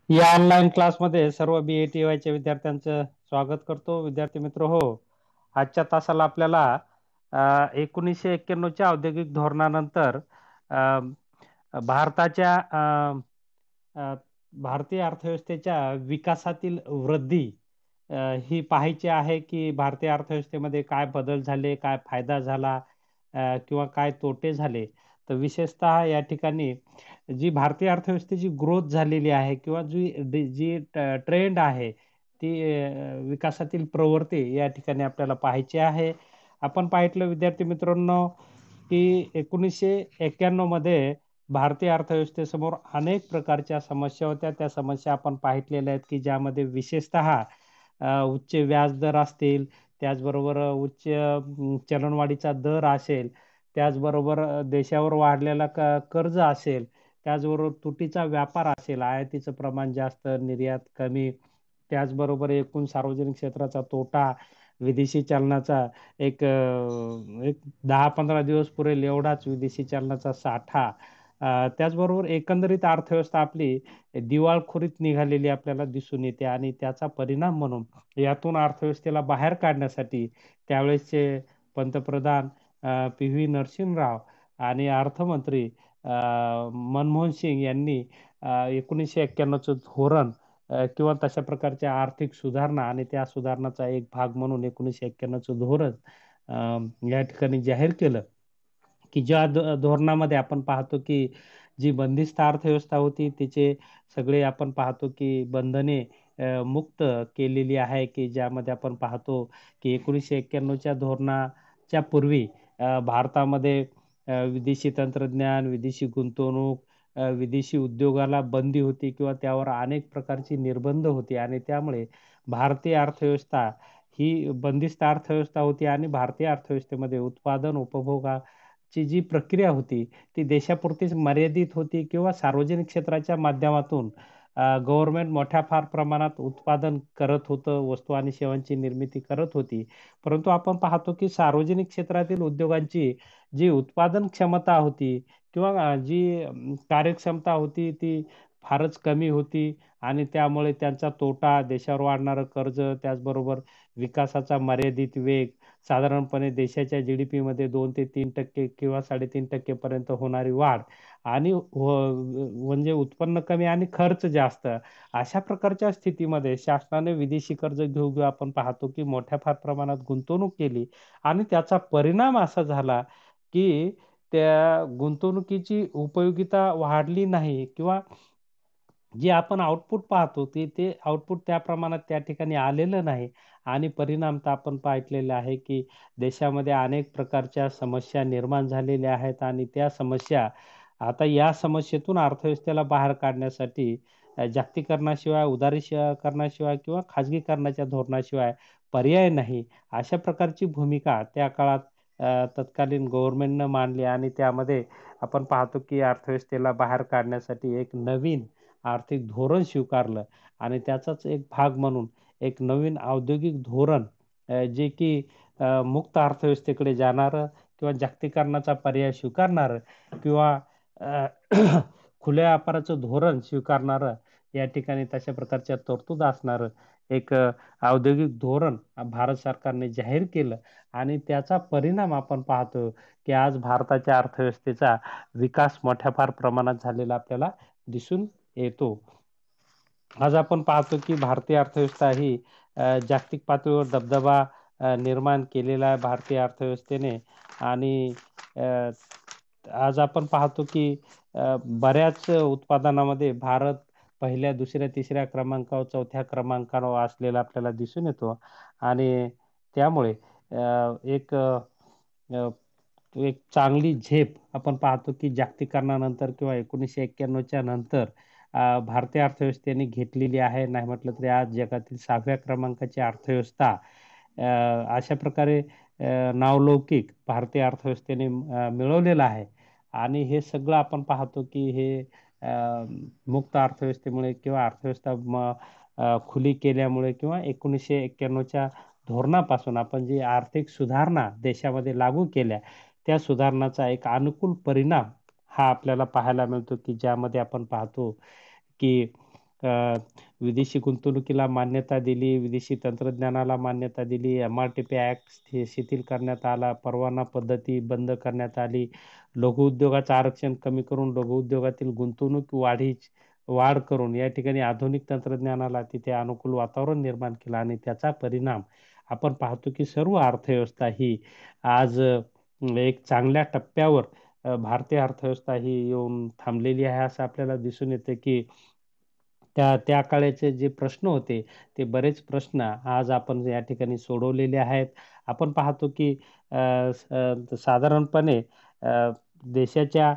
या ऑनलाईन क्लासमध्ये सर्व BATYच्या विद्यार्थ्यांचं स्वागत करतो. विद्यार्थी मित्र हो, आजच्या तासाला आपल्याला 1991च्या औद्योगिक धोरणानंतर अ, भारताच्या अ, भारतीय अर्थव्यवस्थेच्या विकासातील वृद्धी अ, ही पाहायची आहे, की भारतीय अर्थव्यवस्थेमध्ये काय बदल झाले, काय फायदा झाला किंवा काय तोटे झाले. तर विशेषतः या ठिकाणी जी भारतीय अर्थव्यवस्थेची ग्रोथ झालेली आहे किंवा जी ट्रेंड आहे, ती विकासातील प्रवृत्ती या ठिकाणी आपल्याला पाहायची आहे. आपण पाहितलं विद्यार्थी मित्रांनो, की 1991 मध्ये भारतीय अर्थव्यवस्थेसमोर अनेक प्रकारच्या समस्या होत्या. त्या समस्या आपण पाहितलेल्या आहेत, की ज्यामध्ये विशेषतः उच्च व्याजदर असतील, त्याचबरोबर उच्च चलनवाढीचा दर असेल, त्याचबरोबर देशावर वाढलेला कर्ज असेल, त्याचबरोबर तुटीचा व्यापार असेल, आयातीचं प्रमाण जास्त, निर्यात कमी, त्याचबरोबर एकूण सार्वजनिक क्षेत्राचा तोटा, विदेशी चलनाचा एक 10-15 दिवस पुरेल एवढाच विदेशी चलनाचा साठा. त्याचबरोबर एकंदरीत अर्थव्यवस्था आपली दिवाळखोरीत निघालेली आपल्याला दिसून येते आणि त्याचा परिणाम म्हणून यातून अर्थव्यवस्थेला बाहेर काढण्यासाठी त्यावेळेसचे पंतप्रधान पी.व्ही. नरसिंहराव आणि अर्थमंत्री मनमोहन सिंग यांनी 1991चं धोरण किंवा तशा प्रकारच्या आर्थिक सुधारणा आणि त्या सुधारणाचा एक भाग म्हणून 1991चं धोरण या ठिकाणी जाहीर केलं, की ज्या धोरणामध्ये आपण पाहतो, की जी बंदिस्त अर्थव्यवस्था होती, तिचे सगळे आपण पाहतो, की बंधने मुक्त केलेली आहे, की ज्यामध्ये आपण पाहतो, की 1991च्या धोरणाच्या पूर्वी भारतामध्ये विदेशी तंत्रज्ञान, विदेशी गुंतवणूक, विदेशी उद्योगाला बंदी होती किंवा त्यावर अनेक प्रकारची निर्बंध होती आणि त्यामुळे भारतीय अर्थव्यवस्था ही बंदिस्त अर्थव्यवस्था होती आणि भारतीय अर्थव्यवस्थेमध्ये उत्पादन, उपभोगाची जी प्रक्रिया होती, ती देशापुरतीच मर्यादित होती किंवा सार्वजनिक क्षेत्राच्या माध्यमातून गव्हर्नमेंट मोठ्या फार प्रमाणात उत्पादन करत होतं, वस्तू आणि सेवांची निर्मिती करत होती. परंतु आपण पाहतो, की सार्वजनिक क्षेत्रातील उद्योगांची जी उत्पादन क्षमता होती किंवा जी कार्यक्षमता होती, ती फारच कमी होती आणि त्यामुळे त्यांचा तोटा, देशावर वाढणारं कर्ज, त्याचबरोबर विकासाचा मर्यादित वेग, साधारणपणे देशाच्या GDPमध्ये 2 ते 3% किंवा 3.5% पर्यंत होणारी वाढ आणि म्हणजे उत्पन्न कमी आणि खर्च जास्त. अशा प्रकारच्या स्थितीमध्ये शासनाने विदेशी कर्ज घेऊ घेऊ आपण पाहतो, की मोठ्या फार प्रमाणात गुंतवणूक केली आणि त्याचा परिणाम असा झाला, की त्या गुंतवणुकीची उपयोगिता वाढली नाही किंवा जे आपण आउटपुट पाहतो, ते आउटपुट त्या प्रमाणात त्या ठिकाणी आलेलं नाही आणि परिणामतः आपण पाहितलेलं आहे, की देशामध्ये अनेक प्रकारच्या समस्या निर्माण झालेल्या आहेत आणि त्या समस्या आता या समस्येतून अर्थव्यवस्थेला बाहेर काढण्यासाठी जागतिकीकरणाशिवाय, उदारीकरणाशिवाय किंवा खाजगीकरणाच्या धोरणाशिवाय पर्याय नाही. अशा प्रकारची भूमिका त्या काळात तत्कालीन गव्हर्नमेंटनं मांडली आणि त्यामध्ये आपण पाहतो, की अर्थव्यवस्थेला बाहेर काढण्यासाठी एक नवीन आर्थिक धोरण स्वीकारलं आणि त्याचाच एक भाग म्हणून एक नवीन औद्योगिक धोरण जे की मुक्त अर्थव्यवस्थेकडे जाणारं किंवा जागतिकीकरणाचा पर्याय स्वीकारणारं किंवा अ, खुल्या व्यापाराचं धोरण स्वीकारणारं, या ठिकाणी तशा प्रकारच्या तरतूद असणारं एक औद्योगिक धोरण भारत सरकारने जाहीर केलं आणि त्याचा परिणाम आपण पाहतो, की आज भारताच्या अर्थव्यवस्थेचा विकास मोठ्या फार प्रमाणात झालेला आपल्याला दिसून येतो. आज आपण पाहतो की भारतीय अर्थव्यवस्था ही जागतिक पातळीवर दबदबा निर्माण केलेला आहे भारतीय अर्थव्यवस्थेने आणि अ, आज आपण पाहतो की बऱ्याच उत्पादनामध्ये भारत पहिल्या, दुसऱ्या, तिसऱ्या क्रमांकावर, चौथ्या क्रमांकावर असलेला आपल्याला दिसून येतो आणि त्यामुळे एक अ, एक चांगली झेप आपण पाहतो की जागतिकीकरणानंतर किंवा 1991च्या नंतर भारतीय अर्थव्यवस्थेने घेतलेली आहे. नाही म्हटलं तरी आज जगातील 6व्या क्रमांकाची अर्थव्यवस्था अशा प्रकारे नावलौकिक भारतीय अर्थव्यवस्थेने मिळवलेलं आहे आणि हे सगळं आपण पाहतो की हे मुक्त अर्थव्यवस्थेमुळे किंवा अर्थव्यवस्था खुली केल्यामुळे किंवा 1991च्या धोरणापासून आपण जी आर्थिक सुधारणा देशामध्ये लागू केल्या, त्या सुधारणाचा एक अनुकूल परिणाम हा आपल्याला पाहायला मिळतो, की ज्यामध्ये आपण पाहतो, की विदेशी गुंतवणुकीला मान्यता दिली, विदेशी तंत्रज्ञानाला मान्यता दिली, MRTP ॲक्ट शिथिल करण्यात आला, परवाना पद्धती बंद करण्यात आली, लघुउद्योगाचं आरक्षण कमी करून लघुउद्योगातील गुंतवणूक वाढ करून या ठिकाणी आधुनिक तंत्रज्ञानाला तिथे अनुकूल वातावरण निर्माण केलं आणि त्याचा परिणाम आपण पाहतो की सर्व अर्थव्यवस्था ही आज एक चांगल्या टप्प्यावर भारतीय अर्थव्यवस्था ही येऊन थांबलेली आहे असं आपल्याला दिसून येतं की त्या त्या काळाचे जे प्रश्न होते ते बरेच प्रश्न आज आपण या ठिकाणी सोडवलेले आहेत. आपण पाहतो की साधारणपणे अ, देशाच्या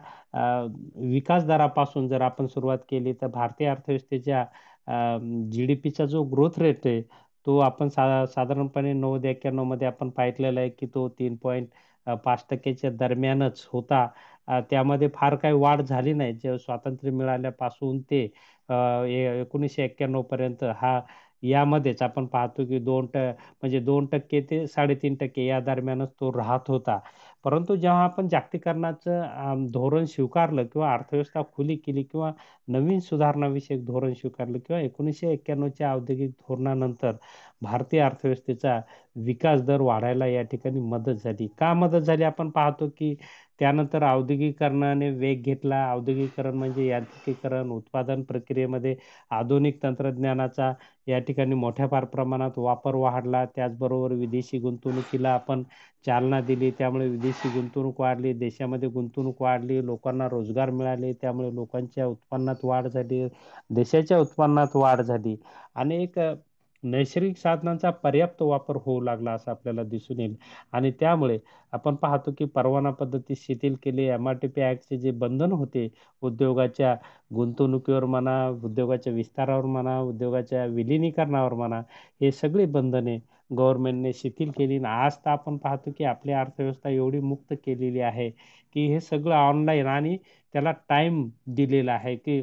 विकास दरापासून जर आपण सुरुवात केली तर भारतीय अर्थव्यवस्थेच्या GDPचा जो ग्रोथ रेट आहे तो आपण साधारणपणे 90-91 मध्ये आपण पाहिलेला आहे की तो 3.5% दरम्यानच होता. त्यामध्ये फार काही वाढ झाली नाही. जे स्वातंत्र्य मिळाल्यापासून ते 1991 पर्यंत यामध्येच आपण पाहतो की म्हणजे 2% ते 3.5% या दरम्यानच तो राहत होता. परंतु जेव्हा आपण जागतिकीकरणाचं धोरण स्वीकारलं किंवा अर्थव्यवस्था खुली केली किंवा नवीन सुधारणाविषयक धोरण स्वीकारलं किंवा 1991च्या औद्योगिक धोरणानंतर भारतीय अर्थव्यवस्थेचा विकास दर वाढायला या ठिकाणी मदत झाली. का मदत झाली? आपण पाहतो की त्यानंतर औद्योगिकीकरणाने वेग घेतला. औद्योगिकीकरण म्हणजे यांत्रिकीकरण, उत्पादन प्रक्रियेमध्ये आधुनिक तंत्रज्ञानाचा या ठिकाणी मोठ्या प्रमाणात वापर वाढला. त्याचबरोबर विदेशी गुंतवणुकीला आपण चालना दिली. त्यामुळे विदेशी गुंतवणूक वाढली, देशामध्ये गुंतवणूक वाढली, लोकांना रोजगार मिळाले. त्यामुळे लोकांच्या उत्पन्नात वाढ झाली, देशाच्या उत्पन्नात वाढ झाली आणि एक नैसर्गिक साधनांचा पर्याप्त वापर होऊ लागला असं आपल्याला दिसून येईल आणि त्यामुळे आपण पाहतो की परवाना पद्धती शिथिल केली. MRTP ॲक्टचे जे बंधन होते उद्योगाच्या गुंतवणुकीवर म्हणा, उद्योगाच्या विस्तारावर म्हणा, उद्योगाच्या विलिनीकरणावर म्हणा, हे सगळी बंधने गव्हर्नमेंटने शिथिल केली आणि आज तर आपण पाहतो की आपली अर्थव्यवस्था एवढी मुक्त केलेली आहे की हे सगळं ऑनलाईन आणि त्याला टाईम दिलेला आहे की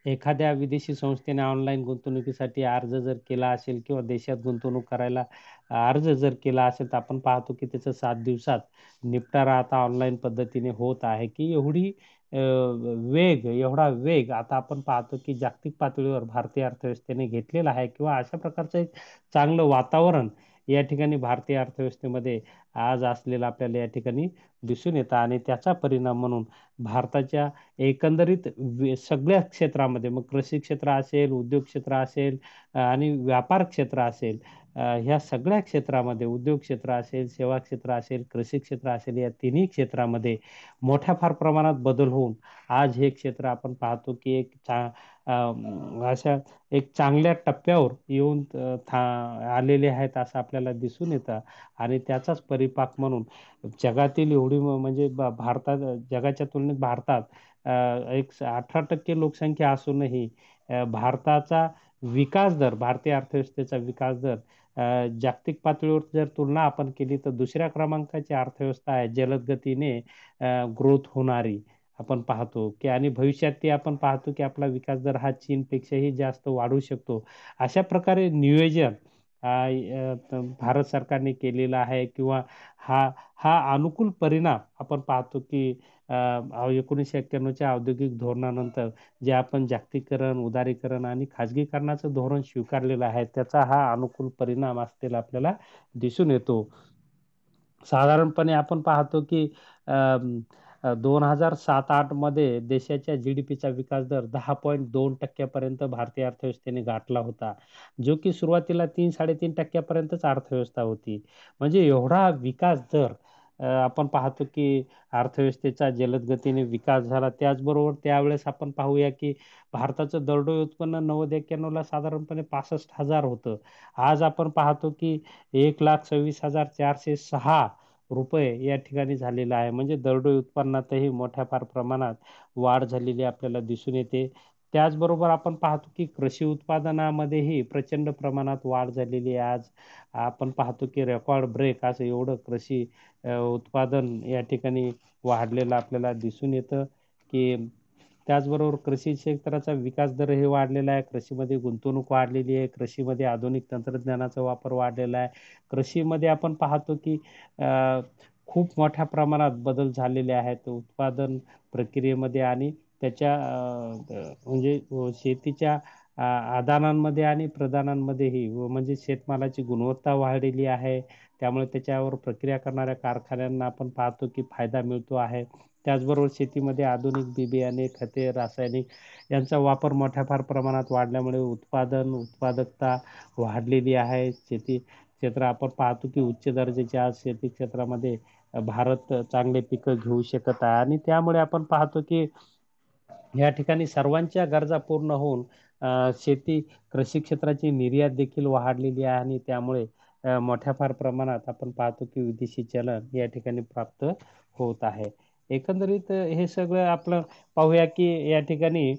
एखाद्या विदेशी संस्थेने ऑनलाईन गुंतवणुकीसाठी अर्ज जर केला असेल किंवा देशात गुंतवणूक करायला अर्ज जर केला असेल तर आपण पाहतो की त्याचं 7 दिवसात निपटारा आता ऑनलाईन पद्धतीने होत आहे की एवढा वेग आता आपण पाहतो की जागतिक पातळीवर भारतीय अर्थव्यवस्थेने घेतलेला आहे किंवा अशा प्रकारचं एक चांगलं वातावरण या ठिकाणी भारतीय अर्थव्यवस्थेमध्ये आज असलेलं आपल्याला या ठिकाणी दिसून येतं आणि त्याचा परिणाम म्हणून भारताच्या एकंदरीत सगळ्या क्षेत्रामध्ये मग कृषी क्षेत्र असेल, उद्योग क्षेत्र असेल आणि व्यापार क्षेत्र असेल, ह्या सगळ्या क्षेत्रामध्ये उद्योग क्षेत्र असेल, सेवा क्षेत्र असेल, कृषी क्षेत्र असेल, या तिन्ही क्षेत्रामध्ये मोठ्या प्रमाणात बदल होऊन आज हे क्षेत्र आपण पाहतो की अशा एक चांगल्या टप्प्यावर येऊन आलेले आहेत असं आपल्याला दिसून येतं आणि त्याचाच परिपाक म्हणून जगातील एवढी म्हणजे भारतात जगाच्या तुलनेत भारतात एक 18% लोकसंख्या असूनही भारताचा विकास दर, भारतीय अर्थव्यवस्थेचा विकास दर जागतिक पातळीवर जर तुलना आपण केली तर दुसऱ्या क्रमांकाची अर्थव्यवस्था आहे जलद गतीने ग्रोथ होणारी आपण पाहतो की आणि भविष्यात ते आपण पाहतो की आपला विकास दर हा चीनपेक्षाही जास्त वाढू शकतो. अशा प्रकारे नियोजन भारत सरकारने केलेलं आहे किंवा हा हा अनुकूल परिणाम आपण पाहतो की 1991च्या औद्योगिक धोरणानंतर जे आपण जागतिकीकरण, उदारीकरण आणि खाजगीकरणाचं धोरण स्वीकारलेलं आहे त्याचा हा अनुकूल परिणाम असलेला आपल्याला दिसून येतो. साधारणपणे आपण पाहतो की 2007-8 मध्ये देशाच्या GDPचा विकास दर 10.2% पर्यंत भारतीय अर्थव्यवस्थेने गाठला होता. जो की सुरुवातीला 3-3.5% पर्यंतच अर्थव्यवस्था होती. म्हणजे एवढा विकास दर आपण पाहतो की अर्थव्यवस्थेचा जलद गतीने विकास झाला. त्याचबरोबर त्यावेळेस आपण पाहूया की भारताचं दरडोई उत्पन्न 90-91ला साधारणपणे 65,000 होतं. आज आपण पाहतो की 1,26,406 रुपये या ठिकाणी झालेला आहे. म्हणजे दरडोई उत्पन्नातही मोठ्या प्रमाणात वाढ झालेली आपल्याला दिसून येते. त्याचबरोबर आपण पाहतो की कृषी उत्पादनामध्येही प्रचंड प्रमाणात वाढ झालेली आहे. आज आपण पाहतो की रेकॉर्ड ब्रेक असं एवढं कृषी उत्पादन या ठिकाणी वाढलेलं आपल्याला दिसून येतं की त्याचबरोबर कृषी क्षेत्राचा विकास दरही वाढलेला आहे. कृषीमध्ये गुंतवणूक वाढलेली आहे. कृषीमध्ये आधुनिक तंत्रज्ञानाचा वापर वाढलेला आहे. कृषीमध्ये आपण पाहतो की खूप मोठ्या प्रमाणात बदल झालेले आहेत उत्पादन प्रक्रियेमध्ये आणि त्याच्या म्हणजे शेतीच्या आदानांमध्ये आणि प्रदानांमध्येही म्हणजे शेतमालाची गुणवत्ता वाढलेली आहे. त्यामुळे त्याच्यावर प्रक्रिया करणाऱ्या कारखान्यांना आपण पाहतो की फायदा मिळतो आहे. त्याचबरोबर शेतीमध्ये आधुनिक बियाणे, खते, रासायनिक यांचा वापर मोठ्या फार प्रमाणात वाढल्यामुळे उत्पादकता वाढलेली आहे. शेती क्षेत्र आपण पाहतो की उच्च दर्जाच्या आज शेती क्षेत्रामध्ये भारत चांगले पिकं घेऊ शकत आहे आणि त्यामुळे आपण पाहतो की या ठिकाणी सर्वांच्या गरजा पूर्ण होऊन शेती कृषी क्षेत्राची निर्यात देखील वाढलेली आहे आणि त्यामुळे मोठ्या फार प्रमाणात आपण पाहतो की विदेशी चलन या ठिकाणी प्राप्त होत आहे. एकंदरीत हे सगळं आपलं पाहूया की या ठिकाणी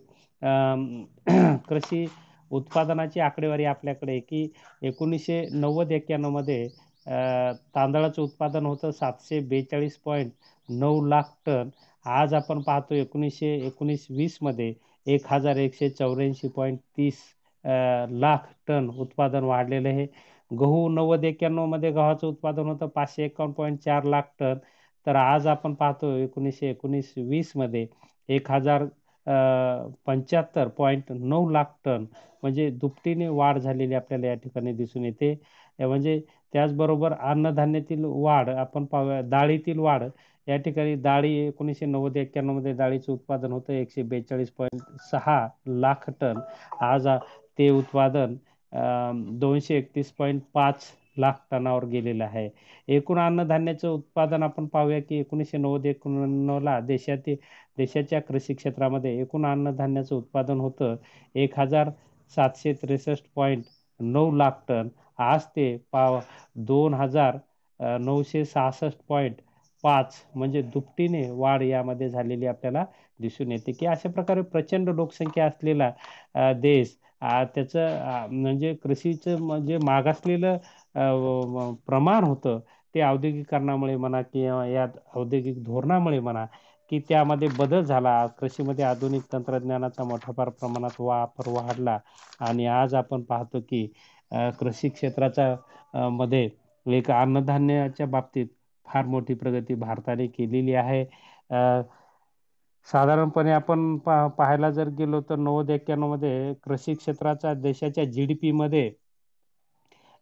कृषी उत्पादनाची आकडेवारी आपल्याकडे आहे की 1990-91 मध्ये तांदळाचं उत्पादन होतं 742.9 लाख टन. आज आपण पाहतो 1919-20 मध्ये 1184.30 लाख टन उत्पादन वाढलेलं आहे. गहू 90-91 मध्ये गव्हाचं उत्पादन होतं 551.4 लाख टन. तर आज आपण पाहतो 1919-20 मध्ये 1075.9 लाख टन, म्हणजे दुपटीने वाढ झालेली आपल्याला या ठिकाणी दिसून येते. म्हणजे त्याचबरोबर अन्नधान्यातील वाढ आपण पाहूया. डाळीतील वाढ या ठिकाणी डाळी 1990-91 मध्ये डाळीचं उत्पादन होतं 142.6 लाख टन. आज ते उत्पादन 231.5 लाख टनावर गेलेलं आहे. एकूण अन्नधान्याचं उत्पादन आपण पाहूया की 1990-91 ला देशाच्या कृषी क्षेत्रामध्ये एकूण अन्नधान्याचं उत्पादन होतं 1763.9 लाख टन. आज ते 2966.5, म्हणजे दुपटीने वाढ यामध्ये झालेली आपल्याला दिसून येते की अशा प्रकारे प्रचंड लोकसंख्या असलेला देश त्याचं म्हणजे कृषीचं म्हणजे मागासलेलं प्रमाण होतं ते औद्योगिकरणामुळे म्हणा किंवा या औद्योगिक धोरणामुळे म्हणा की त्यामध्ये बदल झाला. कृषीमध्ये आधुनिक तंत्रज्ञानाचा मोठ्या फार प्रमाणात वापर वाढला आणि आज आपण पाहतो की कृषी क्षेत्राचा मध्ये एक अन्नधान्याच्या बाबतीत फार मोठी प्रगती भारताने केलेली आहे. साधारणपणे आपण पाहायला जर गेलो तर 90-91 मध्ये कृषी क्षेत्राचा देशाच्या जीडीपी मध्ये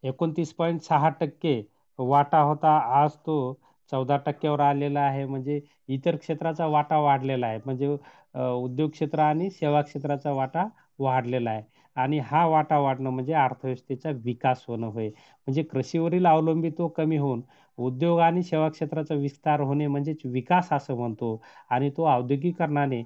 29.6% वाटा होता. आज तो 14% आलेला आहे. म्हणजे इतर क्षेत्राचा वाटा वाढलेला आहे. म्हणजे उद्योग क्षेत्र आणि सेवा क्षेत्राचा वाटा वाढलेला आहे. आणि हा वाटा वाढणं म्हणजे अर्थव्यवस्थेचा विकास होणं होय. म्हणजे कृषीवरील अवलंबित्व कमी होऊन उद्योग आणि सेवा क्षेत्राचा विस्तार होणे म्हणजेच विकास असं म्हणतो. आणि तो औद्योगिकरणाने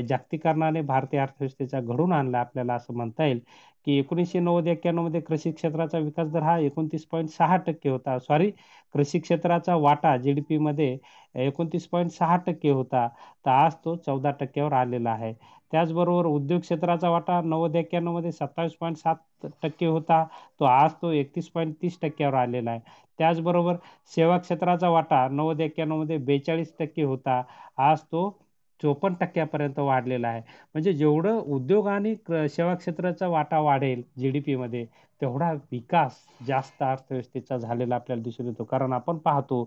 जागतिकीकरणाने भारतीय अर्थव्यवस्थेचा घडून आणला आपल्याला असं म्हणता येईल. की 1990-91 मध्ये कृषी क्षेत्राचा विकास दर हा 29.6% होता. सॉरी, कृषी क्षेत्राचा वाटा जीडीपी मध्ये 29.6% होता. तर आज तो 14% वर आलेला आहे. त्याचबरोबर उद्योग क्षेत्राचा वाटा 90-91 मध्ये 27.7% होता. आज तो 31.30% वर आलेला आहे. त्याचबरोबर सेवा क्षेत्राचा वाटा 90-91 मध्ये 42% होता. आज तो 54% वाढलेला आहे. म्हणजे जेवढं उद्योग आणि सेवा क्षेत्राचा वाटा वाढेल जीडीपी मध्ये, तेवढा विकास जास्त अर्थव्यवस्थेचा झालेला आपल्याला दिसून येतो. कारण आपण पाहतो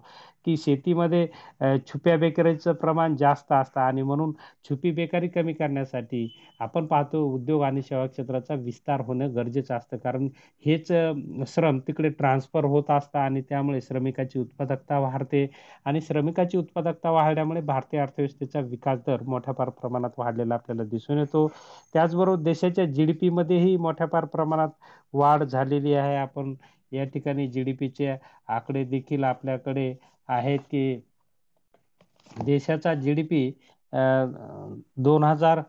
की शेतीमध्ये छुप्या बेकारीचं प्रमाण जास्त असतं आणि म्हणून छुपी बेकारी कमी करण्यासाठी आपण पाहतो उद्योग आणि सेवा क्षेत्राचा विस्तार होणं गरजेचं असतं. कारण हेच श्रम तिकडे ट्रान्सफर होत असतं आणि त्यामुळे श्रमिकाची उत्पादकता वाढते आणि श्रमिकाची उत्पादकता वाढल्यामुळे भारतीय अर्थव्यवस्थेचा विकास दर मोठ्या फार प्रमाणात वाढलेला आपल्याला दिसून येतो. त्याचबरोबर देशाच्या जीडीपी मध्येही मोठ्या फार प्रमाणात वाढ झालेली आहे. आपण या ठिकाणी जीडीपीचे आकडे देखील आपल्याकडे आहेत की देशाचा जीडीपी 2012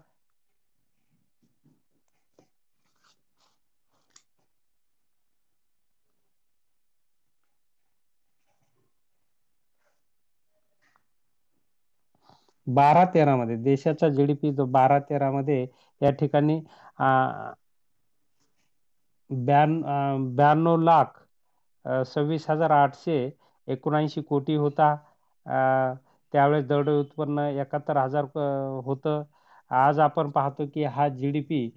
13 मध्ये देशाचा जीडीपी जो 12-13 मध्ये या ठिकाणी 92 लाख 26,879 कोटी होता. त्यावेळेस दरडोई उत्पन्न 71,000 होतं. आज आपण पाहतो की हा जीडीपी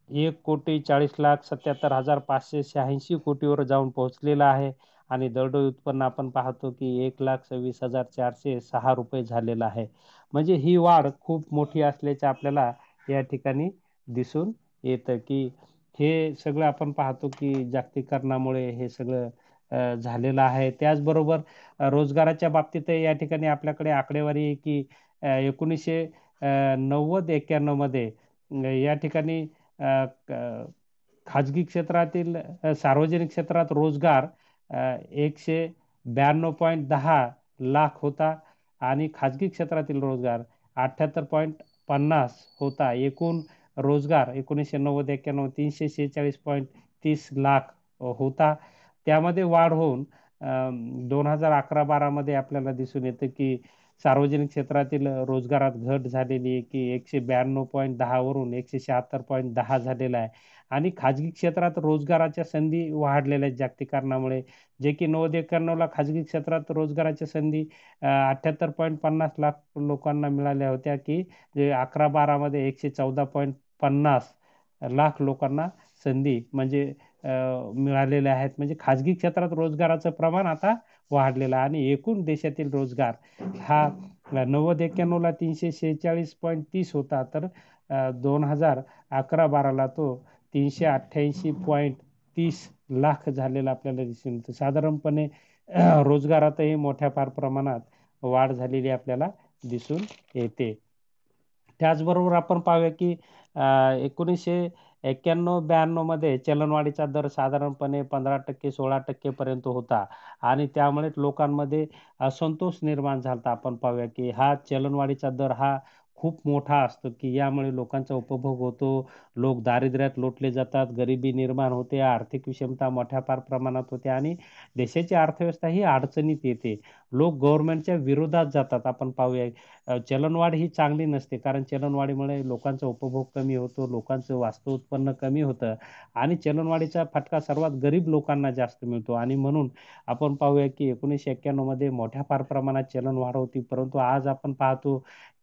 1,40,77,586 कोटीवर जाऊन पोहोचलेला आहे आणि दरडोई उत्पन्न आपण पाहतो की 1,26,406 रुपये झालेलं आहे. म्हणजे ही वाढ खूप मोठी असल्याचे आपल्याला या ठिकाणी दिसून येतं, की हे सगळं आपण पाहतो की जागतिकीकरणामुळे हे सगळं झालेलं आहे. त्याचबरोबर रोजगाराच्या बाबतीतही या ठिकाणी आपल्याकडे आकडेवारी आहे की 1990-91 मध्ये या ठिकाणी खाजगी क्षेत्रातील सार्वजनिक क्षेत्रात रोजगार 192.10 लाख होता आणि खाजगी क्षेत्रातील रोजगार 78.50 होता. एकूण रोजगार 1990-91 346.30 लाख होता. त्यामध्ये वाढ होऊन 2011-12 मध्ये आपल्याला दिसून येतं की सार्वजनिक क्षेत्रातील रोजगारात घट झालेली आहे की 192.10 वरून 176.10 झालेला आहे आणि खाजगी क्षेत्रात रोजगाराच्या संधी वाढलेल्या आहेत जागतिकीकरणामुळे, जे की 90-91ला खाजगी क्षेत्रात रोजगाराच्या संधी 78.50 लाख लोकांना मिळाल्या होत्या की जे 11-12 मध्ये 114.50 लाख लोकांना संधी म्हणजे मिळालेल्या आहेत. म्हणजे खाजगी क्षेत्रात रोजगाराचं प्रमाण आता वाढलेलं आहे आणि एकूण देशातील रोजगार हा 90-91ला 346.30 होता, तर 2011-12ला तो 388.30 लाख झालेला आपल्याला दिसून येतं. साधारणपणे रोजगारातही मोठ्या फार प्रमाणात वाढ झालेली आपल्याला दिसून येते. त्याचबरोबर आपण पाहूया की 1991-92 मध्ये चलनवाढीचा दर साधारणपणे 15% 16% पर्यंत होता आणि त्यामुळे लोकांमध्ये असंतोष निर्माण झाला. आपण पाहूया की हा चलनवाढीचा दर हा खूप मोठा असतो की यामुळे लोकांचा उपभोग होतो, लोक दारिद्र्यात लोटले जातात, गरिबी निर्माण होते, आर्थिक विषमता मोठ्या फार प्रमाणात होते आणि देशाची अर्थव्यवस्था ही अडचणीत येते. लोक गव्हर्नमेंटच्या विरोधात जातात. आपण पाहूया चलनवाढ ही चांगली नसते, कारण चलनवाढीमुळे लोकांचा उपभोग कमी होतो, लोकांचं वास्तव उत्पन्न कमी होतं आणि चलनवाढीचा फटका सर्वात गरीब लोकांना जास्त मिळतो आणि म्हणून आपण पाहूया की 1991 मध्ये मोठ्या फार प्रमाणात चलनवाढ होती, परंतु आज आपण पाहतो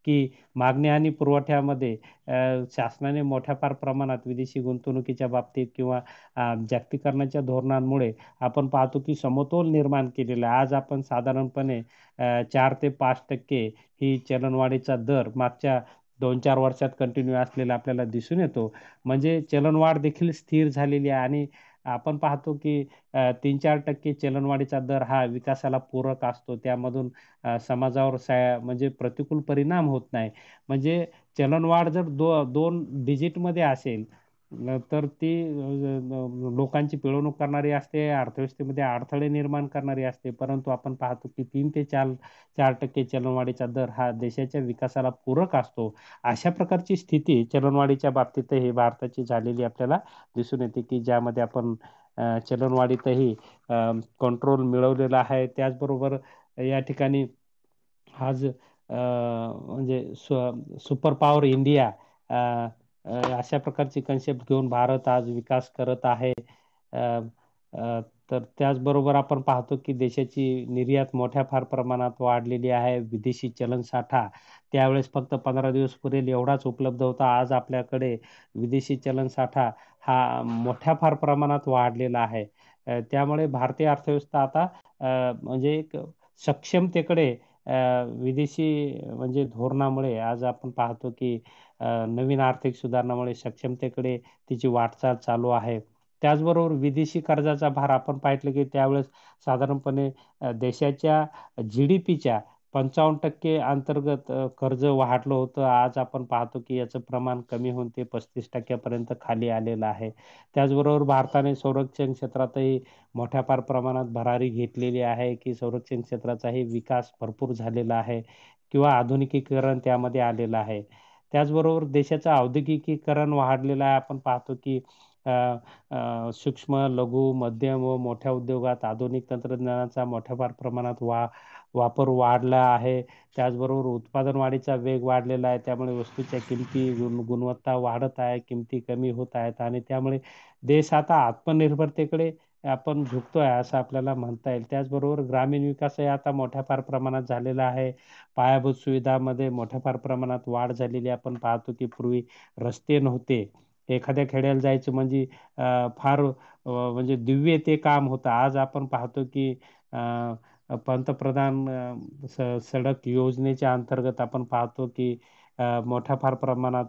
की मागणी आणि पुरवठ्यामध्ये शासनाने मोठ्या फार प्रमाणात विदेशी गुंतवणुकीच्या बाबतीत किंवा जागतिकीकरणाच्या धोरणांमुळे आपण पाहतो की समतोल निर्माण केलेला आहे. आज आपण साधारणपणे 4 ते 5% ही चलनवाढीचा दर मागच्या 2-4 वर्षात कंटिन्यू असलेला आपल्याला दिसून येतो. म्हणजे चलनवाढ देखील स्थिर झालेली आहे आणि आपण पाहतो की 3-4% चलनवाढीचा दर हा विकासाला पूरक असतो. त्यामधून समाजावर म्हणजे प्रतिकूल परिणाम होत नाही. म्हणजे चलनवाढ जर 2 डिजिटमध्ये असेल तर ती लोकांची पिळवणूक करणारी असते, अर्थव्यवस्थेमध्ये अडथळे निर्माण करणारी असते. परंतु आपण पाहतो की 3 ते 4% चलनवाढीचा दर हा देशाच्या विकासाला पूरक असतो. अशा प्रकारची स्थिती चलनवाढीच्या बाबतीतही भारताची झालेली आपल्याला दिसून येते, की ज्यामध्ये आपण चलनवाढीतही कंट्रोल मिळवलेला आहे. त्याचबरोबर या ठिकाणी आज म्हणजे सुपर पॉवर इंडिया अशा प्रकारची कन्सेप्ट घेऊन भारत आज विकास करत आहे. अ, अ, तर त्याचबरोबर आपण पाहतो की देशाची निर्यात मोठ्या फार प्रमाणात वाढलेली आहे. विदेशी चलनसाठा त्यावेळेस फक्त 15 दिवस पुरेल एवढाच उपलब्ध होता. आज आपल्याकडे विदेशी चलनसाठा हा मोठ्या फार प्रमाणात वाढलेला आहे. त्यामुळे भारतीय अर्थव्यवस्था आता म्हणजे एक सक्षमतेकडे विदेशी म्हणजे धोरणामुळे आज आपण पाहतो की नवीन आर्थिक सुधारणामुळे सक्षमतेकडे तिची वाटचाल चालू आहे. त्याचबरोबर विदेशी कर्जाचा भार आपण पाहिलं की त्यावेळेस साधारणपणे देशाच्या जी-डी-पीच्या 55% अंतर्गत कर्ज वाढलं होतं. आज आपण पाहतो की याचं प्रमाण कमी होऊन ते 35% पर्यंत खाली आलेलं आहे. त्याचबरोबर भारताने संरक्षण क्षेत्रातही मोठ्या फार प्रमाणात भरारी घेतलेली आहे, की संरक्षण क्षेत्राचाही विकास भरपूर झालेला आहे किंवा आधुनिकीकरण त्यामध्ये आलेलं आहे. त्याचबरोबर देशाचं औद्योगिकीकरण वाढलेलं आहे. आपण पाहतो की अ, सूक्ष्म, लघु, मध्यम व मोठ्या उद्योगात आधुनिक तंत्रज्ञानाचा मोठ्या फार प्रमाणात वापर वाढला आहे. त्याचबरोबर उत्पादन वाढीचा वेग वाढलेला आहे. त्यामुळे वस्तूच्या किमती, गुणवत्ता वाढत आहे, किमती कमी होत आहेत आणि त्यामुळे देश आता आत्मनिर्भरतेकडे आपण झुकतोय असं आपल्याला म्हणता येईल. त्याचबरोबर ग्रामीण विकासही आता मोठ्या फार प्रमाणात झालेला आहे. पायाभूत सुविधामध्ये मोठ्या फार प्रमाणात वाढ झालेली आपण पाहतो की पूर्वी रस्ते नव्हते. एखाद्या खेड्याला जायचं म्हणजे फार म्हणजे दिव्य ते काम होतं. आज आपण पाहतो की पंतप्रधान सडक योजनेच्या अंतर्गत आपण पाहतो की मोठ्या फार प्रमाणात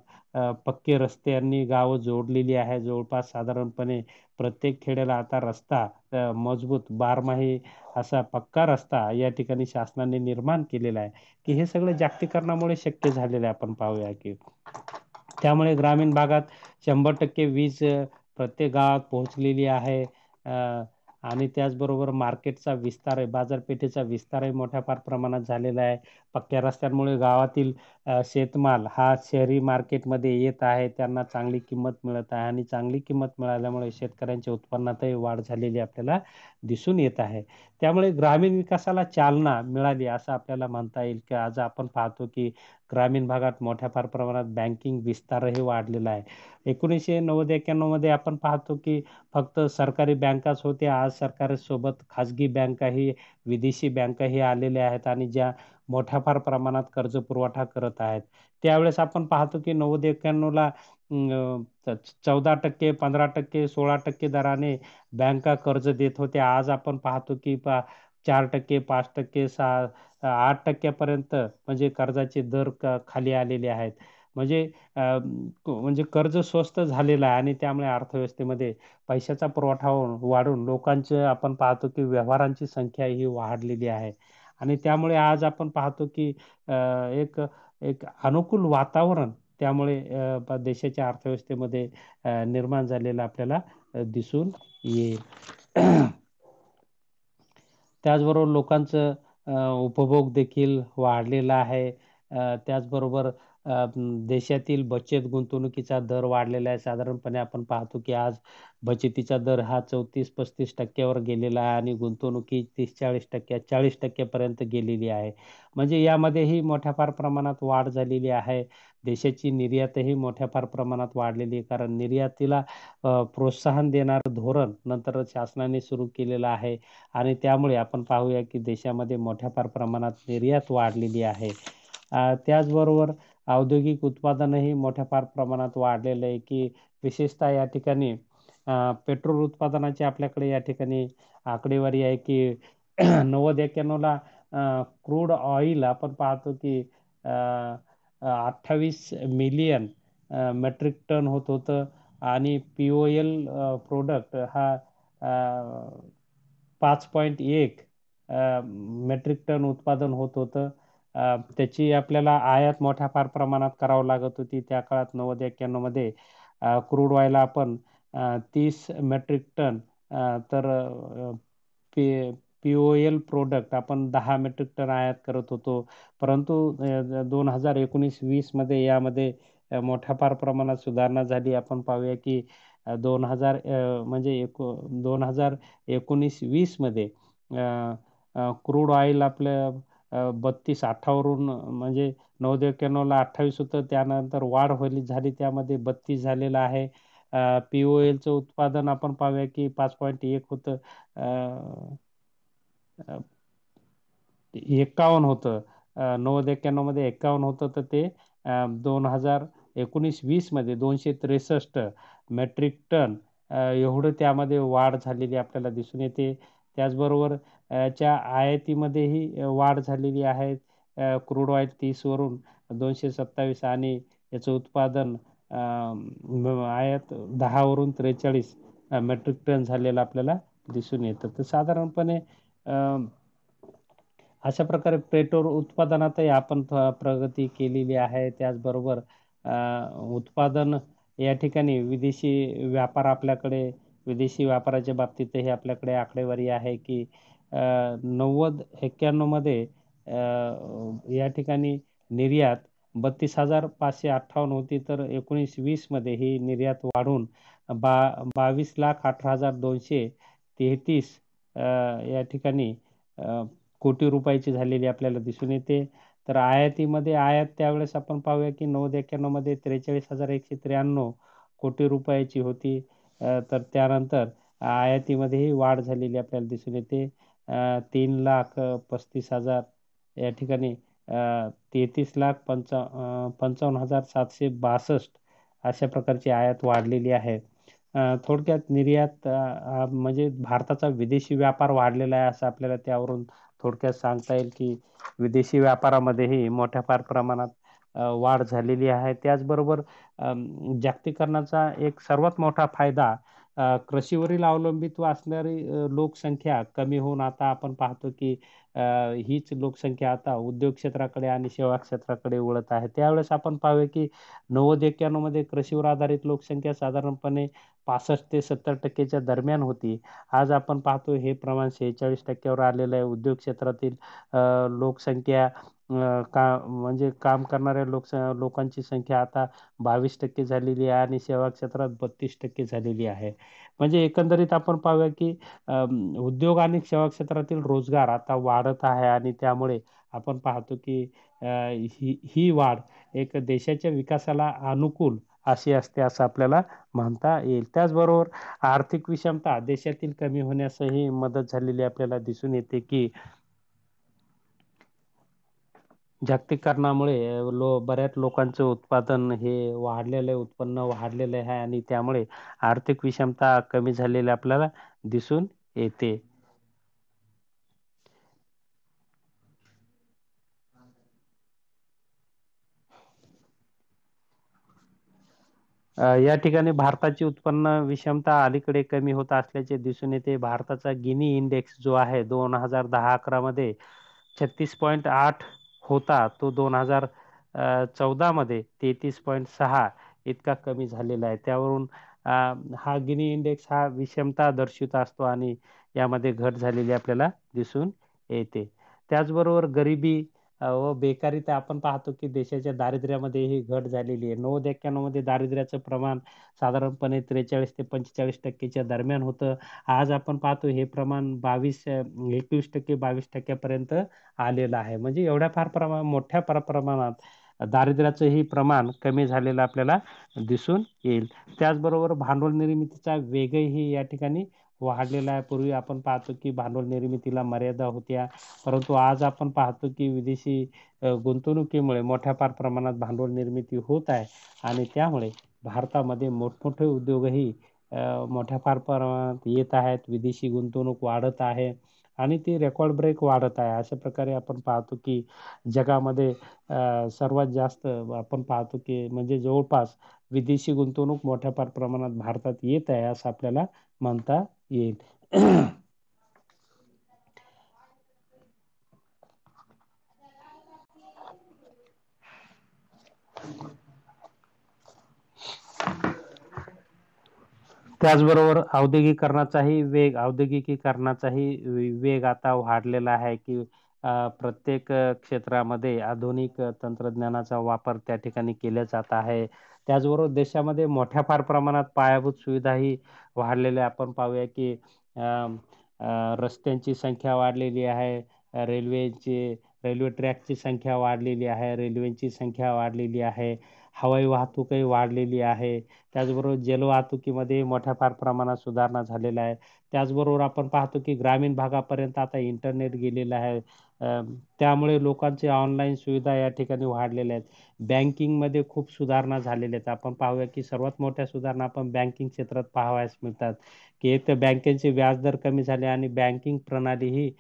पक्के रस्त्यांनी गावं जोडलेली आहे. जवळपास साधारणपणे प्रत्येक खेड्याला आता रस्ता मजबूत बारमाही असा पक्का रस्ता या ठिकाणी शासनाने निर्माण केलेला आहे, की हे सगळं जागतिकीकरणामुळे शक्य झालेलं आहे. आपण पाहूया की त्यामुळे ग्रामीण भागात 100% वीज प्रत्येक गावात पोहोचलेली आहे. अ, आणि त्याचबरोबर मार्केटचा विस्तार आहे, बाजारपेठेचा विस्तारही मोठ्या फार प्रमाणात झालेला आहे. पक्क्या रस्त्यांमुळे गावातील शेतमाल हा शहरी मार्केटमध्ये येत आहे. त्यांना चांगली किंमत मिळत आहे आणि चांगली किंमत मिळाल्यामुळे शेतकऱ्यांच्या उत्पन्नातही वाढ झालेली आपल्याला दिसून येत आहे. त्यामुळे ग्रामीण विकासाला चालना मिळाली असं आपल्याला म्हणता येईल, की आज आपण पाहतो की ग्रामीण भागात मोठ्या फार प्रमाणात बँकिंग विस्तारही वाढलेला आहे. 1990-91 मध्ये आपण पाहतो की फक्त सरकारी बँकाच होत्या. आज सरकारसोबत खाजगी बँकाही, विदेशी बँकाही आलेल्या आहेत आणि ज्या मोठ्या फार प्रमाणात कर्ज पुरवठा करत आहेत. त्यावेळेस आपण पाहतो की 90-91 ला 14%, 15%, 16% दराने बँका कर्ज देत होत्या. आज आपण पाहतो की 4%, 5%, 8% पर्यंत म्हणजे कर्जाचे दर खाली आलेले आहेत. म्हणजे म्हणजे कर्ज स्वस्त झालेलं आहे आणि त्यामुळे अर्थव्यवस्थेमध्ये पैशाचा पुरवठा वाढून लोकांचे आपण पाहतो की व्यवहारांची संख्या ही वाढलेली आहे. आणि त्यामुळे आज आपण पाहतो की अ, एक एक अनुकूल वातावरण त्यामुळे देशाच्या अर्थव्यवस्थेमध्ये निर्माण झालेलं आपल्याला दिसून येईल. त्याचबरोबर लोकांचं उपभोग देखील वाढलेला आहे. त्याचबरोबर देशातील बचत गुंतवणुकीचा दर वाढलेला आहे. साधारणपणे आपण पाहतो की आज बचतीचा दर हा 34-35% वर गेलेला आहे आणि गुंतवणुकी 30-40%, 40% पर्यंत गेलेली आहे. म्हणजे यामध्येही मोठ्या फार प्रमाणात वाढ झालेली आहे. देशाची निर्यातही मोठ्या फार प्रमाणात वाढलेली आहे. कारण निर्यातीला प्रोत्साहन देणारं धोरण नंतर शासनाने सुरू केलेलं आहे. आणि त्यामुळे आपण पाहूया की देशामध्ये मोठ्या फार प्रमाणात निर्यात वाढलेली आहे. त्याचबरोबर औद्योगिक उत्पादनही मोठ्या फार प्रमाणात वाढलेलं आहे, की विशेषतः या ठिकाणी पेट्रोल उत्पादनाची आपल्याकडे या ठिकाणी आकडेवारी आहे, की 90-91 ला क्रूड ऑइल आपण पाहतो की 28 मिलियन मेट्रिक टन होत होतं आणि पी-ओ-एल प्रोडक्ट हा 5.1 मेट्रिक टन उत्पादन होत होतं. त्याची आपल्याला आयात मोठ्या फार प्रमाणात करावं लागत होती. त्या काळात 90-91 मध्ये क्रूड ऑइल आपण 30 मेट्रिक टन तर पी पी-ओ-एल प्रोडक्ट आपण 10 मेट्रिक टन आयात करत होतो. परंतु 2019-20 मध्ये यामध्ये मोठ्या फार प्रमाणात सुधारणा झाली. आपण पाहूया की 2000 म्हणजे 2019-20 मध्ये क्रूड ऑइल आपल्या 32-28 वरून म्हणजे 90-91 ला 28 होतं. त्यानंतर वाढ झाली त्यामध्ये 32 झालेलं आहे. पी-ओ-एलचं उत्पादन आपण पाहूया की 5.1 होतं. अ, अ, 51 होतं. 90-91 मध्ये 51 होतं तर ते 2019-20 मध्ये 263 मेट्रिक टन एवढं त्यामध्ये वाढ झालेली आपल्याला दिसून येते. त्याचबरोबर च्या आयातीमध्येही वाढ झालेली आहे. क्रूड ऑइल 30 वरून 227 आणि याचं उत्पादन आयात 10 वरून 43 मेट्रिक टन झालेलं आपल्याला दिसून येतं. तर साधारणपणे अशा प्रकारे पेट्रोल उत्पादनातही आपण प्रगती केलेली आहे. त्याचबरोबर उत्पादन या ठिकाणी विदेशी व्यापाराच्या बाबतीतही आपल्याकडे आकडेवारी आहे की 90-91 मध्ये या ठिकाणी निर्यात 32,558 होती, तर 19-20 मध्ये ही निर्यात वाढून 22,18,233 या ठिकाणी कोटी रुपयाची झालेली आपल्याला दिसून येते. तर आयात त्यावेळेस आपण पाहूया की 90-91 मध्ये 43,193 कोटी रुपयाची होती. तर त्यानंतर आयातीमध्येही वाढ झालेली आपल्याला दिसून येते. 3,35,000 या ठिकाणी 33,55,762 अशा प्रकारची आयात वाढलेली आहे. थोडक्यात निर्यात म्हणजे भारताचा विदेशी व्यापार वाढलेला आहे असं आपल्याला त्यावरून थोडक्यात सांगता येईल, की विदेशी व्यापारामध्येही मोठ्या फार प्रमाणात वाढ झालेली आहे. त्याचबरोबर जागतिकीकरणाचा एक सर्वात मोठा फायदा कृषीवरील अवलंबित्व असणारी लोकसंख्या कमी होऊन आता आपण पाहतो, की हीच लोकसंख्या आता उद्योग क्षेत्राकडे आणि सेवा क्षेत्राकडे वळत आहे. त्यावेळेस आपण पाहूया, की 90-91 मध्ये कृषीवर आधारित लोकसंख्या साधारणपणे 65 ते 70% दरम्यान होती. आज आपण पाहतो हे प्रमाण 46% वर आलेलं आहे. उद्योग क्षेत्रातील लोकसंख्या म्हणजे काम करणाऱ्या लोकांची संख्या आता 22% झालेली आहे आणि सेवा क्षेत्रात 32% झालेली आहे. म्हणजे एकंदरीत आपण पाहूया, की उद्योग आणि सेवा क्षेत्रातील रोजगार आता वाढत आहे आणि त्यामुळे आपण पाहतो, की ही ही वाढ एक देशाच्या विकासाला अनुकूल अशी असते असं आपल्याला म्हणता येईल. त्याचबरोबर आर्थिक विषमता देशातील कमी होण्यासही मदत झालेली आपल्याला दिसून येते, की जागतिकीकरणामुळे बऱ्याच लोकांचं उत्पादन हे वाढलेलं आहे, उत्पन्न वाढलेलं आहे आणि त्यामुळे आर्थिक विषमता कमी झालेली आपल्याला दिसून येते. या ठिकाणी भारताची उत्पन्न विषमता अलीकडे कमी होत असल्याचे दिसून येते. भारताचा गिनी इंडेक्स जो आहे 2010-11 मध्ये 36.8 होता. तो 2014 मध्ये 33.6 इतका कमी झालेला आहे. त्यावरून हा गिनी इंडेक्स हा विषमता दर्शवित असतो आणि यामध्ये घट झालेली आपल्याला दिसून येते. त्याचबरोबर गरिबी व बेकारीता आपण पाहतो, की देशाच्या दारिद्र्यामध्येही घट झालेली आहे. 90-91 मध्ये दारिद्र्याचं प्रमाण साधारणपणे 43 ते 45% दरम्यान होतं. आज आपण पाहतो हे प्रमाण 21% 22% पर्यंत आलेलं आहे. म्हणजे एवढ्या फार मोठ्या प्रमाणात दारिद्र्याचंही प्रमाण कमी झालेलं आपल्याला दिसून येईल. त्याचबरोबर भांडवल निर्मितीचा वेगही या ठिकाणी वाढलेला आहे. पूर्वी आपण पाहतो, की भांडवल निर्मितीला मर्यादा होत्या. परंतु आज आपण पाहतो, की विदेशी गुंतवणुकीमुळे मोठ्या फार प्रमाणात भांडवल निर्मिती होत आहे आणि त्यामुळे भारतामध्ये मोठमोठे उद्योगही मोठ्या फार प्रमाणात येत आहेत. विदेशी गुंतवणूक वाढत आहे आणि ती रेकॉर्ड ब्रेक वाढत आहे. अशा प्रकारे आपण पाहतो, की जगामध्ये सर्वात जास्त आपण पाहतो, की म्हणजे जवळपास विदेशी गुंतवणूक मोठ्या फार प्रमाणात भारतात येत आहे असं आपल्याला म्हणता येईल. त्याचबरोबर औद्योगिकीकरणाचाही वेग आता वाढलेला आहे, की प्रत्येक क्षेत्रामध्ये आधुनिक तंत्रज्ञानाचा वापर त्या ठिकाणी केला जात आहे. त्याचबरोबर देशामध्ये मोठ्या फार प्रमाणात पायाभूत सुविधाही वाढलेल्या आपण पाहूया, की अ, रस्त्यांची संख्या वाढलेली आहे, रेल्वे ट्रॅकची संख्या वाढलेली आहे, रेल्वेची संख्या वाढलेली आहे, हवाई वाहतूकही वाढलेली आहे. त्याचबरोबर जलवाहतुकीमध्ये मोठ्या फार प्रमाणात सुधारणा झालेल्या आहे. त्याचबरोबर आपण पाहतो, की ग्रामीण भागापर्यंत आता इंटरनेट गेलेलं आहे. त्यामुळे लोकांची ऑनलाईन सुविधा या ठिकाणी वाढलेल्या आहेत. बँकिंगमध्ये खूप सुधारणा झालेल्या आहेत. आपण पाहूया, की सर्वात मोठ्या सुधारणा आपण बँकिंग क्षेत्रात पाहावयास मिळतात, की एक तर बँकेचे व्याजदर कमी झाले आणि बँकिंग प्रणाली ही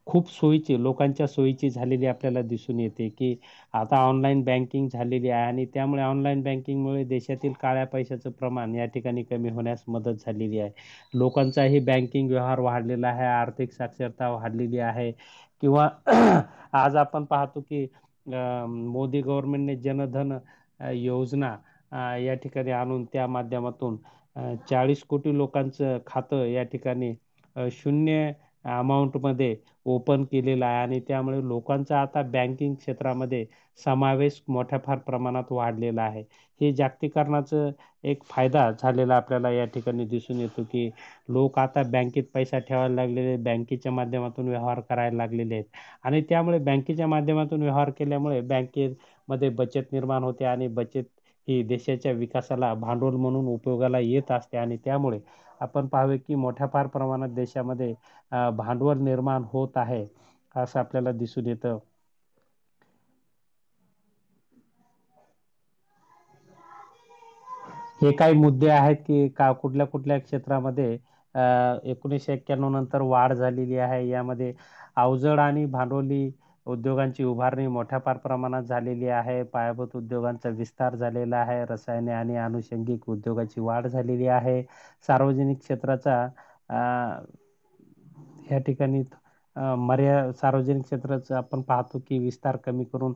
खूप सोयीची, लोकांच्या सोयीची झालेली आपल्याला दिसून येते, की आता ऑनलाईन बँकिंग झालेली आहे आणि त्यामुळे ऑनलाईन बँकिंगमुळे देशातील काळ्या पैशाचं प्रमाण या ठिकाणी कमी होण्यास मदत झालेली आहे. लोकांचाही बँकिंग व्यवहार वाढलेला आहे, आर्थिक साक्षरता वाढलेली आहे किंवा आज आपण पाहतो, की मोदी गव्हर्नमेंटने जनधन योजना या ठिकाणी आणून त्या माध्यमातून 40 कोटी लोकांचं खातं या ठिकाणी शून्य अमाऊंटमध्ये ओपन केलेलं आहे आणि त्यामुळे लोकांचा आता बँकिंग क्षेत्रामध्ये समावेश मोठ्या फार प्रमाणात वाढलेला आहे. हे जागतिकीकरणाचं एक फायदा झालेला आपल्याला या ठिकाणी दिसून येतो, की लोक आता बँकेत पैसा ठेवायला लागलेले, बँकेच्या माध्यमातून व्यवहार करायला लागलेले आहेत आणि त्यामुळे बँकेच्या माध्यमातून व्यवहार केल्यामुळे बँकेमध्ये बचत निर्माण होते आणि बचत ही देशाच्या विकासाला भांडवल म्हणून उपयोगाला येत असते आणि त्यामुळे आपण पाहावे, की मोठ्या फार प्रमाणात देशामध्ये भांडवल निर्माण होत आहे असं आपल्याला दिसून येतं. हे काही मुद्दे आहेत की का कुठल्या कुठल्या क्षेत्रामध्ये 1991 नंतर वाढ झालेली आहे. यामध्ये अवजड आणि भांडवली उद्योगांची उभारणी मोठ्या प्रमाणात झालेली आहे. पायाभूत उद्योगांचा विस्तार झालेला आहे. रसायने आणि अनुषंगिक उद्योगाची वाढ झालेली आहे. सार्वजनिक क्षेत्राचा अ, या ठिकाणी सार्वजनिक क्षेत्राचा आपण पाहतो की विस्तार कमी करून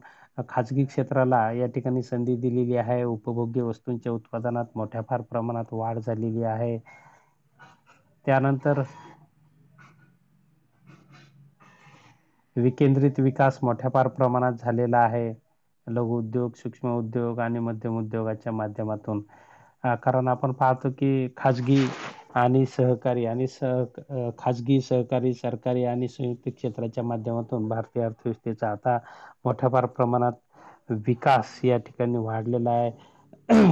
खाजगी क्षेत्राला या ठिकाणी संधी दिलेली आहे. उपभोग्य वस्तूंच्या उत्पादनात मोठ्या प्रमाणात वाढ झालेली आहे. त्यानंतर विकेंद्रित विकास मोठ्या प्रमाणात झालेला आहे. लघु उद्योग, सूक्ष्म उद्योग आणि मध्यम उद्योगाच्या माध्यमातून. कारण आपण पाहतो की खाजगी, सहकारी, सरकारी आणि संयुक्त क्षेत्राच्या माध्यमातून भारतीय अर्थव्यवस्थेचा आता मोठ्या प्रमाणात विकास या ठिकाणी वाढलेला आहे.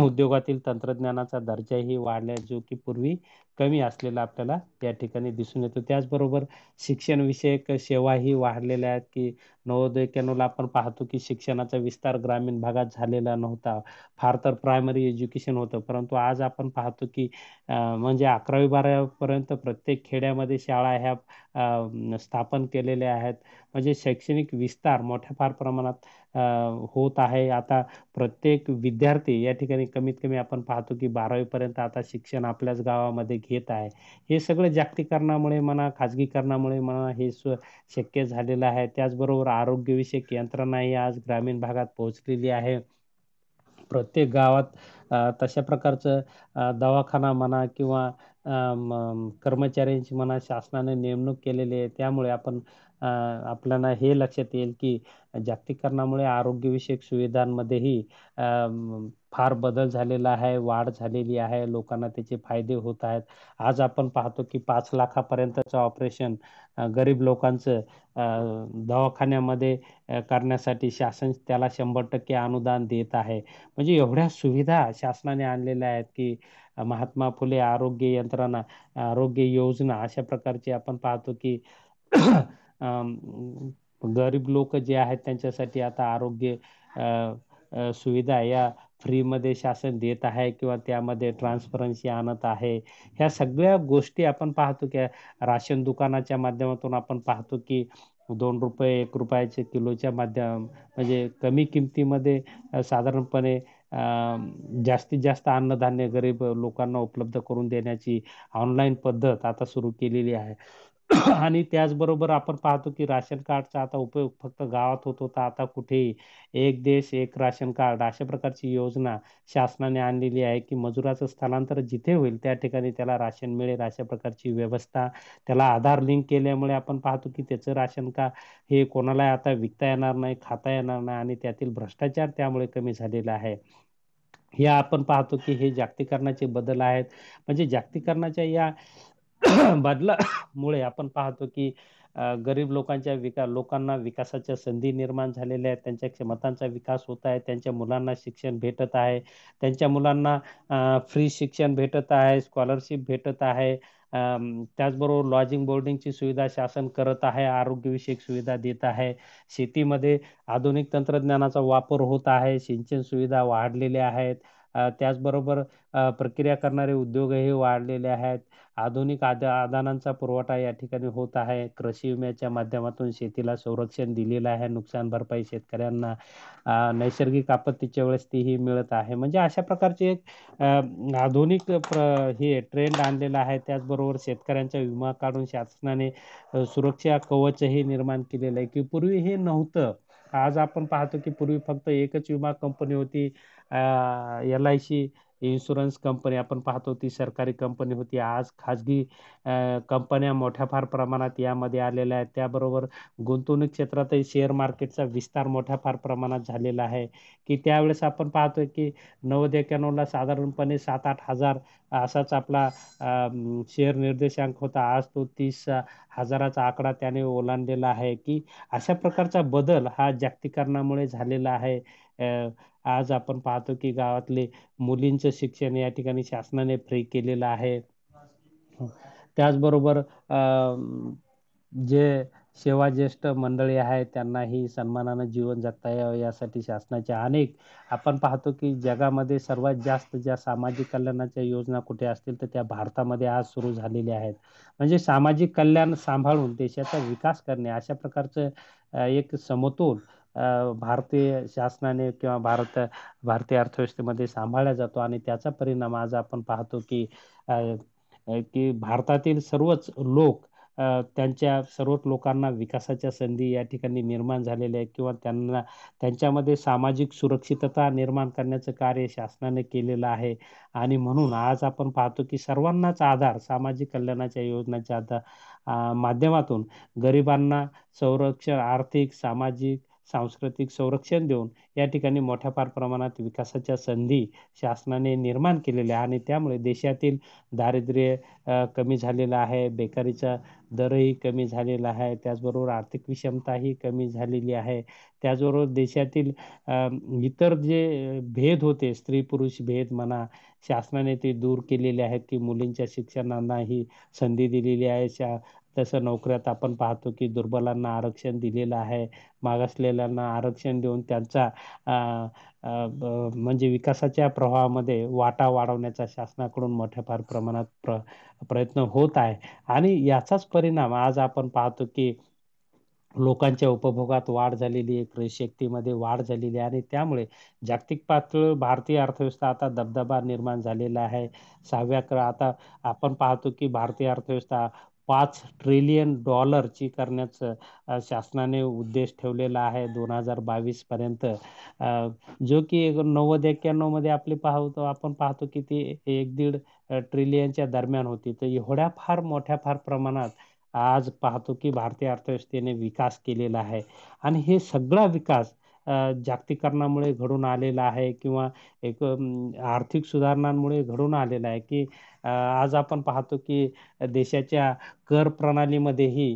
उद्योगातील तंत्रज्ञानाचा दर्जाही वाढलाय, जो की पूर्वी कमी असलेला आपल्याला या ठिकाणी दिसून येतो. त्याचबरोबर शिक्षण विषयक सेवाही वाढलेल्या आहेत की 90-91ला आपण पाहतो की शिक्षणाचा विस्तार ग्रामीण भागात झालेला नव्हता. फार तर प्रायमरी एज्युकेशन होतं, परंतु आज आपण पाहतो की म्हणजे 11वी-12वी पर्यंत प्रत्येक खेड्यामध्ये शाळा ह्या स्थापन केलेल्या आहेत. म्हणजे शैक्षणिक विस्तार मोठ्या प्रमाणात होत आहे. आता प्रत्येक विद्यार्थी या ठिकाणी कमीत कमी आपण पाहतो की 12वी पर्यंत आता शिक्षण आपल्याच गावामध्ये घेत आहे. हे सगळं जागतिकीकरणामुळे म्हणा, खाजगीकरणामुळे म्हणा, हे शक्य झालेलं आहे. त्याचबरोबर आरोग्यविषयक यंत्रणाही आज ग्रामीण भागात पोहोचलेली आहे. प्रत्येक गावात तशा प्रकारचं दवाखाना म्हणा किंवा कर्मचाऱ्यांची म्हणा शासनाने नेमणूक केलेली आहे. त्यामुळे आपल्याला हे लक्षात येईल की जागतिकीकरणामुळे आरोग्यविषयक सुविधांमध्येही फार बदल झालेला आहे, वाढ झालेली आहे. लोकांना त्याचे फायदे होत आहेत. आज आपण पाहतो की 5 लाखापर्यंतचं ऑपरेशन गरीब लोकांचं दवाखान्यामध्ये करण्यासाठी शासन त्याला 100% अनुदान देत आहे. म्हणजे एवढ्या सुविधा शासनाने आणलेल्या आहेत की महात्मा फुले आरोग्य यंत्रणा, आरोग्य योजना अशा प्रकारचे आपण पाहतो की अम, गरीब लोक जे आहेत त्यांच्यासाठी आता आरोग्य अ, सुविधा या फ्रीमध्ये शासन देत आहे किंवा त्यामध्ये ट्रान्सपरन्सी आणत आहे. ह्या सगळ्या गोष्टी आपण पाहतो की राशन दुकानाच्या माध्यमातून आपण पाहतो की ₹2, ₹1 किलोच्या म्हणजे कमी किमतीमध्ये साधारणपणे जास्तीत जास्त अन्नधान्य गरीब लोकांना उपलब्ध करून देण्याची ऑनलाईन पद्धत आता सुरू केलेली आहे. आणि त्याचबरोबर आपण पाहतो की राशन कार्डचा आता उपयोग फक्त गावात होत होता, आता कुठेही एक देश एक राशन कार्ड अशा प्रकारची योजना शासनाने आणलेली आहे की मजुराचं स्थलांतर जिथे होईल त्या ठिकाणी त्याला राशन मिळेल अशा प्रकारची व्यवस्था. त्याला आधार लिंक केल्यामुळे आपण पाहतो की त्याचं राशन का हे कोणालाही आता विकता येणार नाही, खाता येणार नाही आणि त्यातील भ्रष्टाचार त्यामुळे कमी झालेला आहे. हे आपण पाहतो की हे जागतिकीकरणाचे बदल आहेत. म्हणजे जागतिकीकरणाच्या या बदलामुळे आपण पाहतो की गरीब लोकांना विकासाच्या संधी निर्माण झालेल्या आहेत. त्यांच्या क्षमतांचा विकास होत आहे. त्यांच्या मुलांना शिक्षण भेटत आहे. त्यांच्या मुलांना फ्री शिक्षण भेटत आहे, स्कॉलरशिप भेटत आहे. त्याचबरोबर लॉजिंग बोर्डिंगची सुविधा शासन करत आहे, आरोग्यविषयक सुविधा देत आहे. शेतीमध्ये आधुनिक तंत्रज्ञानाचा वापर होत आहे, सिंचन सुविधा वाढलेल्या आहेत. त्याचबरोबर प्रक्रिया करणारे उद्योगही वाढलेले आहेत. आधुनिक आदानांचा पुरवठा या ठिकाणी होत आहे. कृषी विम्याच्या माध्यमातून शेतीला संरक्षण दिलेलं आहे. नुकसान भरपाई शेतकऱ्यांना नैसर्गिक आपत्तीच्या वेळेस तीही मिळत आहे. म्हणजे अशा प्रकारचे एक आधुनिक हे ट्रेंड आणलेला आहे. त्याचबरोबर शेतकऱ्यांचा विमा काढून शासनाने सुरक्षा कवचही निर्माण केलेलं आहे की पूर्वी हे नव्हतं. आज आपण पाहतो की पूर्वी फक्त एकच विमा कंपनी होती, LIC इन्शुरन्स कंपनी आपण पाहतो ती सरकारी कंपनी होती. आज खाजगी कंपन्या मोठ्या प्रमाणात यामध्ये आलेल्या आहेत. त्याबरोबर गुंतवणूक क्षेत्रातही शेअर मार्केटचा विस्तार मोठ्या प्रमाणात झालेला आहे की त्यावेळेस आपण पाहतोय की 90-91ला साधारणपणे 7-8 हजार असाच आपला शेअर निर्देशांक होता. आज तो 30,000चा आकडा त्याने ओलांडलेला आहे की अशा प्रकारचा बदल हा जागतिकीकरणामुळे झालेला आहे. आज आपण पाहतो की गावातले मुलींचं शिक्षण या ठिकाणी शासनाने फ्री केलेलं आहे. त्याचबरोबर जे सेवाज्येष्ठ मंडळी आहेत त्यांनाही सन्मानानं जीवन जगता यावं यासाठी शासनाच्या अनेक आपण पाहतो की जगामध्ये सर्वात जास्त ज्या सामाजिक कल्याणाच्या योजना कुठे असतील तर त्या भारतामध्ये आज सुरू झालेल्या आहेत. म्हणजे सामाजिक कल्याण सांभाळून देशाचा विकास करणे अशा प्रकारचं एक समतोल भारतीय शासनाने किंवा भारतीय अर्थव्यवस्थेमध्ये सांभाळला जातो आणि त्याचा परिणाम आज आपण पाहतो अ, की भारतातील सर्वच लोक त्यांच्या सर्वच लोकांना विकासाच्या संधी या ठिकाणी निर्माण झालेल्या आहेत किंवा त्यांना त्यांच्यामध्ये सामाजिक सुरक्षितता निर्माण करण्याचं कार्य शासनाने केलेलं आहे. आणि म्हणून आज आपण पाहतो की सर्वांनाच आधार सामाजिक कल्याणाच्या योजनांच्या माध्यमातून गरिबांना संरक्षण आर्थिक, सामाजिक, सांस्कृतिक संरक्षण देऊन या ठिकाणी मोठ्या फार प्रमाणात विकासाच्या संधी शासनाने निर्माण केलेल्या आहे आणि त्यामुळे देशातील दारिद्र्य कमी झालेलं आहे, बेकारीचा दरही कमी झालेला आहे, त्याचबरोबर आर्थिक विषमताही कमी झालेली आहे. त्याचबरोबर देशातील इतर जे भेद होते, स्त्री-पुरुष भेद म्हणा, शासनाने ते दूर केलेले आहेत, की मुलींच्या शिक्षणालाही संधी दिलेली आहे. तसं नोकऱ्यात आपण पाहतो, की दुर्बलांना आरक्षण दिलेलं आहे. मागासलेल्यांना आरक्षण देऊन त्यांचा अ, अ, म्हणजे विकासाच्या प्रवाहामध्ये वाटा वाढवण्याचा शासनाकडून मोठ्या फार प्रमाणात प्रयत्न होत आहे. आणि याचाच परिणाम आज आपण पाहतो, की लोकांच्या उपभोगात वाढ झालेली आहे, क्रयशक्तीमध्ये वाढ झालेली आहे आणि त्यामुळे जागतिक पातळीवर भारतीय अर्थव्यवस्था आता दबदबा निर्माण झालेला आहे. 6व्या आता आपण पाहतो की भारतीय अर्थव्यवस्था $5 ट्रिलियन ची करण्याचं शासनाने उद्देश ठेवलेला आहे 2022 पर्यंत. जो की 90-91 मध्ये आपण पाहतो की ती 1-1.5 ट्रिलियनच्या दरम्यान होती. तर एवढ्या फार मोठ्या फार प्रमाणात आज पाहतो की भारतीय अर्थव्यवस्थेने विकास केलेला आहे आणि हे सगळा विकास जागतिकीकरणामुळे घडून आलेला आहे किंवा आर्थिक सुधारणांमुळे घडून आलेला आहे, की आज आपण पाहतो की देशाच्या कर प्रणालीमध्येही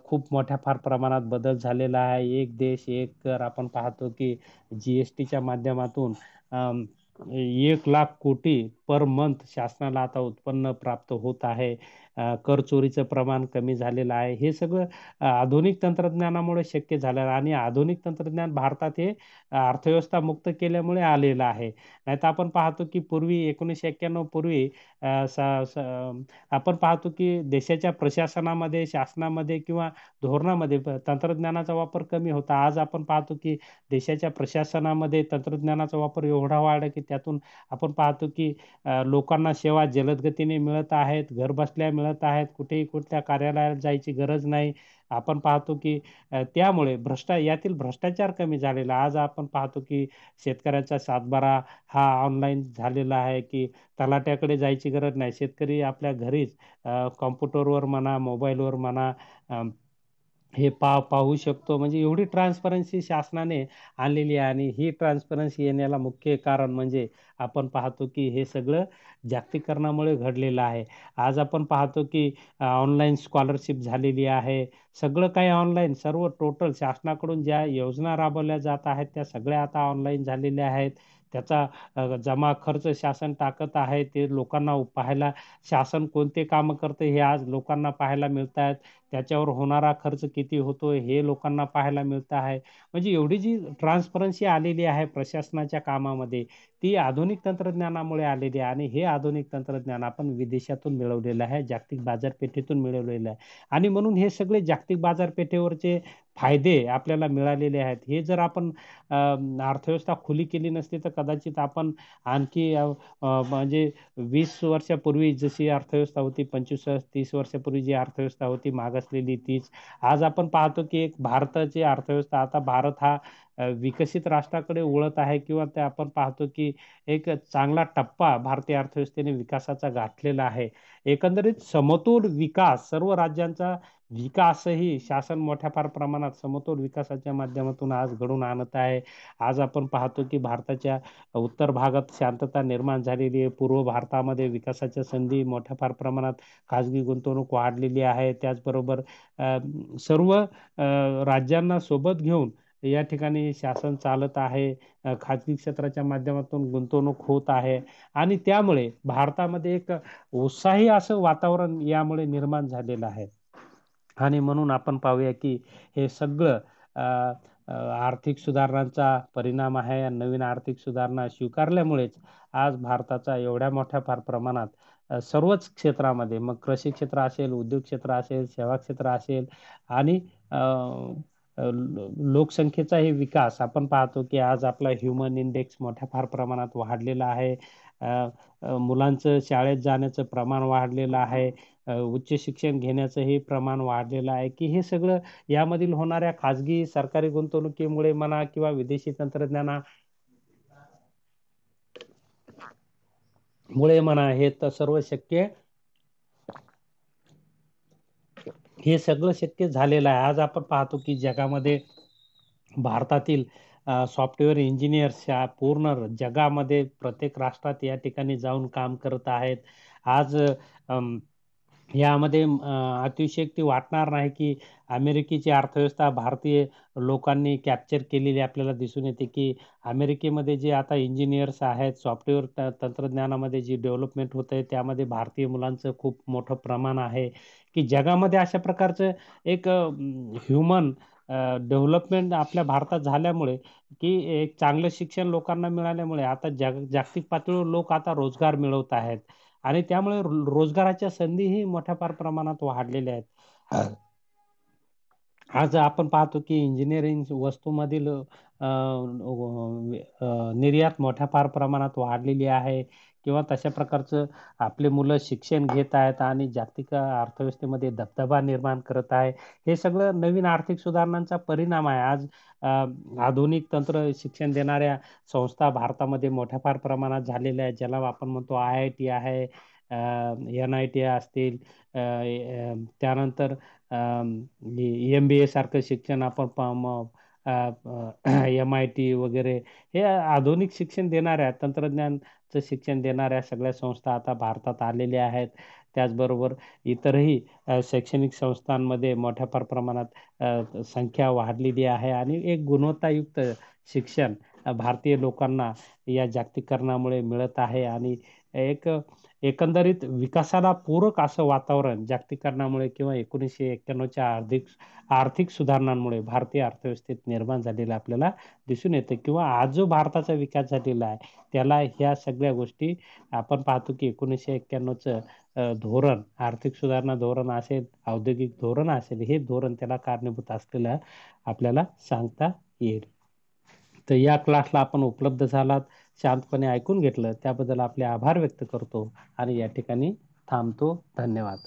खूप मोठ्या फार प्रमाणात बदल झालेला आहे. एक देश, एक कर आपण पाहतो की जी-एस-टीच्या माध्यमातून 1,00,000 कोटी पर मंथ शासनाला आता उत्पन्न प्राप्त होत आहे. कर चोरीचं प्रमाण कमी झालेलं आहे. हे सगळं आधुनिक तंत्रज्ञानामुळे शक्य झालं आहे आणि आधुनिक तंत्रज्ञान भारतात हे अर्थव्यवस्था मुक्त केल्यामुळे आलेलं आहे. नाहीतर आपण पाहतो की पूर्वी 1991 पूर्वी अ, स स आपण पाहतो की देशाच्या प्रशासनामध्ये, शासनामध्ये किंवा धोरणामध्ये तंत्रज्ञानाचा वापर कमी होता. आज आपण पाहतो की देशाच्या प्रशासनामध्ये तंत्रज्ञानाचा वापर एवढा वाढला की त्यातून आपण पाहतो की लोकांना सेवा जलद गतीने मिळत आहेत, घरबसल्या मिळत आहेत, कुठेही कुठल्या कार्यालयात जायची गरज नाही. आपण पाहतो की त्यामुळे यातील भ्रष्टाचार कमी झालेला. आज आपण पाहतो की शेतकऱ्याचा सातबारा हा ऑनलाईन झालेला आहे, की तलाठ्याकडे जायची गरज नाही. शेतकरी आपल्या घरीच कॉम्प्युटरवर म्हणा, मोबाईलवर म्हणा अ, हे पाहू शकतो. म्हणजे एवढी ट्रान्सपरन्सी शासनाने आणलेली आहे आणि ही ट्रान्सपरन्सी येण्याला मुख्य कारण म्हणजे आपण पाहतो की हे सगळं जागतिकीकरणामुळे घडलेलं आहे. आज आपण पाहतो की ऑनलाईन स्कॉलरशिप झालेली आहे. सगळं काही ऑनलाईन सर्व टोटल शासनाकडून ज्या योजना राबवल्या जात आहेत, त्या सगळ्या आता ऑनलाईन झालेल्या आहेत. त्याचा जमा खर्च शासन टाकत आहे. ते लोकांना पाहायला शासन कोणते कामं करते हे आज लोकांना पाहायला मिळत आहेत. त्याच्यावर होणारा खर्च किती होतोय हे लोकांना पाहायला मिळत आहे. म्हणजे एवढी जी ट्रान्सपरन्सी आलेली आहे प्रशासनाच्या कामामध्ये, ती आधुनिक तंत्रज्ञानामुळे आलेली आहे आणि हे आधुनिक तंत्रज्ञान आपण विदेशातून मिळवलेलं आहे, जागतिक बाजारपेठेतून मिळवलेलं आहे आणि म्हणून हे सगळे जागतिक बाजारपेठेवरचे फायदे आपल्याला मिळालेले आहेत. हे जर आपण अर्थव्यवस्था खुली केली नसती, तर कदाचित आपण आणखी म्हणजे 20 वर्षापूर्वी जशी अर्थव्यवस्था होती, 25-30 वर्षापूर्वी जी अर्थव्यवस्था होती मागासलेली तीच. आज आपण पाहतो की एक भारताची अर्थव्यवस्था आता भारत हा विकसित राष्ट्राकडे वळत आहे किंवा ते आपण पाहतो की एक चांगला टप्पा भारतीय अर्थव्यवस्थेने विकासाचा गाठलेला आहे. एकंदरीत समतोल विकास सर्व राज्यांचा विकासही शासन मोठ्या फार प्रमाणात समतोल विकासाच्या माध्यमातून आज घडवून आणत आहे. आज आपण पाहतो की भारताच्या उत्तर भागात शांतता निर्माण झालेली आहे. पूर्व भारतामध्ये विकासाच्या संधी मोठ्या फार प्रमाणात खाजगी गुंतवणूक वाढलेली आहे. त्याचबरोबर सर्व राज्यांना सोबत घेऊन या ठिकाणी शासन चालत आहे. खाजगी क्षेत्राच्या माध्यमातून गुंतवणूक होत आहे आणि त्यामुळे भारतामध्ये एक उत्साही असं वातावरण यामुळे निर्माण झालेलं आहे. आणि म्हणून आपण पाहूया की हे सगळं आर्थिक सुधारणांचा परिणाम आहे. नवीन आर्थिक सुधारणा स्वीकारल्यामुळेच आज भारताचा एवढ्या मोठ्या फार प्रमाणात सर्वच क्षेत्रामध्ये, मग कृषी क्षेत्र असेल, उद्योग क्षेत्र असेल, सेवा क्षेत्र असेल आणि अ, लोकसंख्येचाही विकास आपण पाहतो की आज आपला ह्युमन इंडेक्स मोठ्या फार प्रमाणात वाढलेला आहे. अ, मुलांचं शाळेत जाण्याचं प्रमाण वाढलेलं आहे. उच्च शिक्षण घेण्याचंही प्रमाण वाढलेलं आहे, की हे सगळं यामधील होणाऱ्या खाजगी सरकारी गुंतवणुकीमुळे म्हणा किंवा विदेशी तंत्रज्ञानामुळे म्हणा, हे सगळं शक्य झालेलं आहे. आज आपण पाहतो की जगामध्ये भारतातील सॉफ्टवेअर इंजिनियर्स या पूर्ण जगामध्ये प्रत्येक राष्ट्रात या ठिकाणी जाऊन काम करत आहेत. आज अम, यामध्ये अतिशयोक्ती वाटणार नाही की अमेरिकेची अर्थव्यवस्था भारतीय लोकांनी कॅप्चर केलेली आपल्याला दिसून येते, की अमेरिकेमध्ये जे आता इंजिनियर्स आहेत, सॉफ्टवेअर तंत्रज्ञानामध्ये जी डेव्हलपमेंट होत आहे, त्यामध्ये भारतीय मुलांचं खूप मोठं प्रमाण आहे, की जगामध्ये अशा प्रकारचं एक ह्युमन डेव्हलपमेंट आपल्या भारतात झाल्यामुळे, की एक चांगलं शिक्षण लोकांना मिळाल्यामुळे आता जागतिक पातळीवर लोक आता रोजगार मिळवत आहेत. आणि त्यामुळे रोजगाराच्या संधीही मोठ्या फार प्रमाणात वाढलेल्या आहेत. आज आपण पाहतो की इंजिनिअरिंग वस्तूमधील निर्यात मोठ्या फार प्रमाणात वाढलेली आहे, किंवा तशा प्रकारचं आपले मुलं शिक्षण घेत आहेत आणि जागतिक अर्थव्यवस्थेमध्ये दबदबा निर्माण करत आहे. हे सगळं नवीन आर्थिक सुधारणांचा परिणाम आहे. आज आधुनिक तंत्र शिक्षण देणाऱ्या संस्था भारतामध्ये मोठ्या फार प्रमाणात झालेल्या आहेत, ज्याला आपण म्हणतो IIT आहे, NIT असतील, त्यानंतर MBA सारखं शिक्षण आपण MIT वगैरे, हे आधुनिक शिक्षण देणाऱ्या, तंत्रज्ञानचं शिक्षण देणाऱ्या सगळ्या संस्था आता भारतात आलेल्या आहेत. त्याचबरोबर इतरही शैक्षणिक संस्थांमध्ये मोठ्या फार प्रमाणात संख्या वाढलेली आहे आणि एक गुणवत्तायुक्त शिक्षण भारतीय लोकांना या जागतिकीकरणामुळे मिळत आहे. आणि एक एकंदरीत विकासाला पूरक असं वातावरण जागतिकीकरणामुळे किंवा 1991च्या आर्थिक आर्थिक सुधारणांमुळे भारतीय अर्थव्यवस्थेत निर्माण झालेलं आपल्याला दिसून येतं, किंवा आज जो भारताचा विकास झालेला आहे त्याला ह्या सगळ्या गोष्टी आपण पाहतो की 1991चं धोरण, आर्थिक सुधारणा धोरण असेल, औद्योगिक धोरण असेल, हे धोरण त्याला कारणीभूत असलेलं आपल्याला सांगता येईल. तर या क्लासला आपण उपलब्ध झालात, शांतपणे ऐकून घेतलं त्याबद्दल आपले आभार व्यक्त करतो आणि या ठिकाणी थांबतो. धन्यवाद.